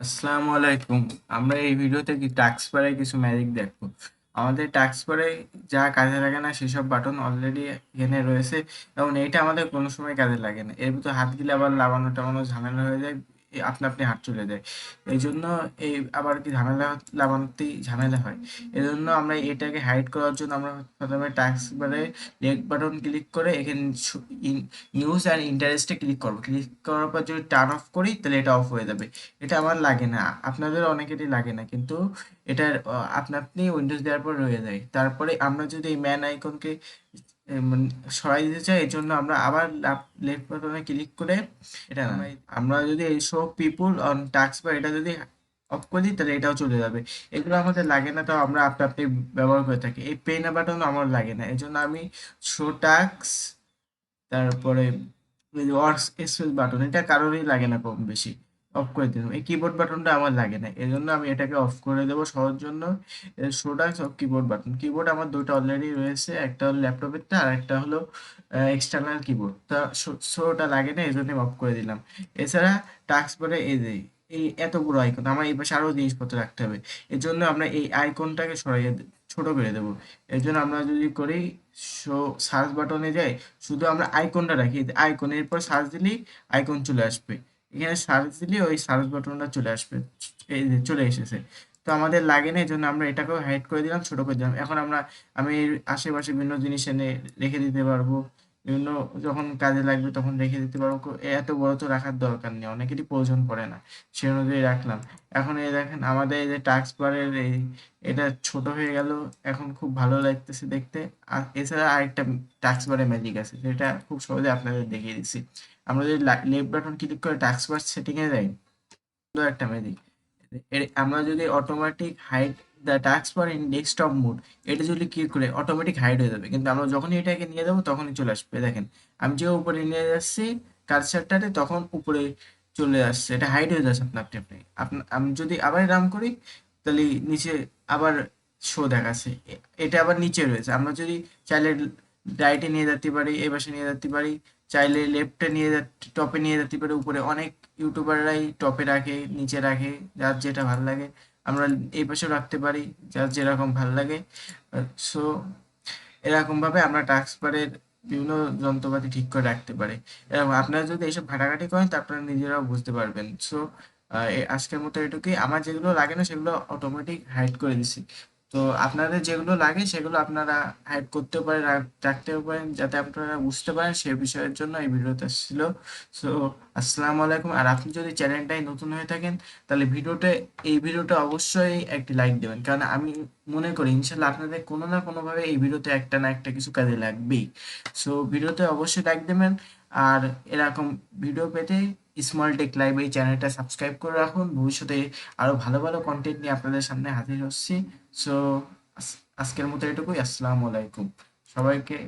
আসসালামু আলাইকুম। আমরা এই ভিডিওতে টাস্কবারে কিছু ম্যাজিক দেখবো। আমাদের টাস্কবারে যা কাজে লাগে না সেসব বাটন অলরেডি এখানে রয়েছে এবং এইটা আমাদের কোনো সময় কাজে লাগে না। এর ভিতর হাত দিলে আবার লাগানো টাবানো ঝামেলা হয়ে যায়, আপনা আপনি হাত চলে যায়। এই জন্য এই আবার কি ঝামেলা লাগানোতেই ঝামেলা হয়। এই জন্য আমরা এটাকে হাইড করার জন্য আমরা প্রথমে টাস্কবারে লেফট বাটন ক্লিক করে এখানে নিউজ অ্যান্ড ইন্টারেস্টে ক্লিক করবো। ক্লিক করার পর যদি টার্ন অফ করি তাহলে এটা অফ হয়ে যাবে। এটা আমার লাগে না, আপনাদের অনেকেরই লাগে না, কিন্তু এটার আপনা আপনি উইন্ডোজ দেওয়ার পর রয়ে যায়। তারপরে আমরা যদি এই ম্যান আইকনকে মানে সরাই দিতে চাই, এর জন্য আমরা আবার লেফট বাটনে ক্লিক করে এটা না, আমরা যদি এই শো পিপুল অন টাস্ক বা এটা যদি অফ করে দিই তাহলে এটাও চলে যাবে। এগুলো আমাদের লাগে না, তাও আমরা আপনা আপনি ব্যবহার করে থাকি। এই পেন বাটন আমার লাগে না, এই জন্য আমি শো টাস্ক, তারপরে ওয়ার্কস স্পেস বাটন এটা কারোরই লাগে না, কম বেশি অফ করে দিলাম। এই কিবোর্ড বাটনটা আমার লাগে না, এই জন্য আমি এটাকে অফ করে দেবো সবার জন্য। শোটা সব কিবোর্ড বাটন, কিবোর্ড আমার দুটো অলরেডি রয়েছে, একটা হলো ল্যাপটপেরটা আর একটা হলো এক্সটার্নাল কিবোর্ড। তা শোটা লাগে না, এই জন্য অফ করে দিলাম। এছাড়া টাস্ক বারে এই যে এই এতগুলো আইকন, আমার এই পাশে আরো জিনিসপত্র রাখতে হবে। এর জন্য আমরা এই আইকনটাকে সরাইয়ে ছোট করে দেবো। এর জন্য আমরা যদি করি শো সার্চ বাটনে যাই, শুধু আমরা আইকনটা রাখি, আইকন এরপর সার্চ দিলেই আইকন চলে আসবে। এখানে সার্চ দিলে ওই সার্চ বাটনটা চলে আসবে। এই যে চলে এসেছে। তো আমাদের লাগে না, এই জন্য আমরা এটাকেও হাইড করে দিলাম, ছোট করে দিলাম। এখন আমি এর আশেপাশে বিভিন্ন জিনিস এনে রেখে দিতে পারবো। বিভিন্ন যখন কাজে লাগবে তখন রেখে দিতে পারবো। এত বড় তো রাখার দরকার নেই, অনেকেরই প্রয়োজন পড়ে না, সে অনুযায়ী রাখলাম। এখন এই দেখেন আমাদের এই যে টাস্ক বারের এই এটা ছোট হয়ে গেল, এখন খুব ভালো লাগতেছে দেখতে। আর এছাড়া আরেকটা টাস্ক বারে ম্যাজিক আছে, যেটা খুব সহজে আপনাদের দেখিয়ে দিচ্ছি। আমরা যদি লেফট বাটন ক্লিক করে টাস্ক বার সেটিং এ যাই, সুন্দর একটা ম্যাজিক। আমরা যদি automatic hide the task bar in desktop mode, এটা যদি ক্লিক করে অটোমেটিক হাইড হয়ে যাবে, কিন্তু আমরা যখনই এটাকে নিয়ে যাবো তখনই চলে আসবে। দেখেন আমি যে উপরে নিয়ে যাচ্ছি কার্সারটাতে, তখন উপরে চলে আসছে, এটা হাইড হয়ে যাচ্ছে আপনা আপনি আপনি আমি যদি আবার রান করি তাহলে নিচে আবার শো দেখাচ্ছে। এটা আবার নিচে রয়েছে, আমরা যদি চাইলে রাইটে নিয়ে যেতে পারি, এই পাশে নিয়ে যেতে পারি, চাইলে লেফটে নিয়ে টপে নিয়ে যেতে পারি। উপরে অনেক ইউটিউবাররাই টপে রাখে, নিচে রাখে, যার যেটা ভালো লাগে। আমরা এই পাশেও রাখতে পারি, যার যেরকম ভালো লাগে। সো এরকম ভাবে আমরা টাস্ক বারের বিভিন্ন যন্ত্রপাতি ঠিক করে রাখতে পারি। এরকম আপনারা যদি এইসব ঘাটাঘাটি করেন তা আপনারা নিজেরাও বুঝতে পারবেন। সো আজকের মতো এটুকুই। আমার যেগুলো লাগে না সেগুলো অটোমেটিক হাইড করে দিছি। তো আপনাদের যেগুলো লাগে সেগুলো আপনারা হাইড করতেও পারেন, রাখতেও পারেন, যাতে আপনারা বুঝতে পারেন সে বিষয়ের জন্য এই ভিডিওটা ছিল। সো আসসালামু আলাইকুম। আর আপনি যদি চ্যানেলটাই নতুন হয়ে থাকেন তাহলে এই ভিডিওটা অবশ্যই একটি লাইক দেবেন, কারণ আমি মনে করি ইনশাল্লাহ আপনাদের কোনো না কোনোভাবে এই ভিডিওতে একটা না একটা কিছু কাজে লাগবেই। সো ভিডিওতে অবশ্যই লাইক দেবেন। আর এরকম ভিডিও পেতে স্মল টেক লাইব্রেরি চ্যানেলটা সাবস্ক্রাইব করে রাখুন। ভবিষ্যতে আরো ভালো ভালো কন্টেন্ট নিয়ে আপনাদের সামনে হাজির হচ্ছি। সো আজকের মতো এটুকুই। আসসালামু আলাইকুম সবাইকে।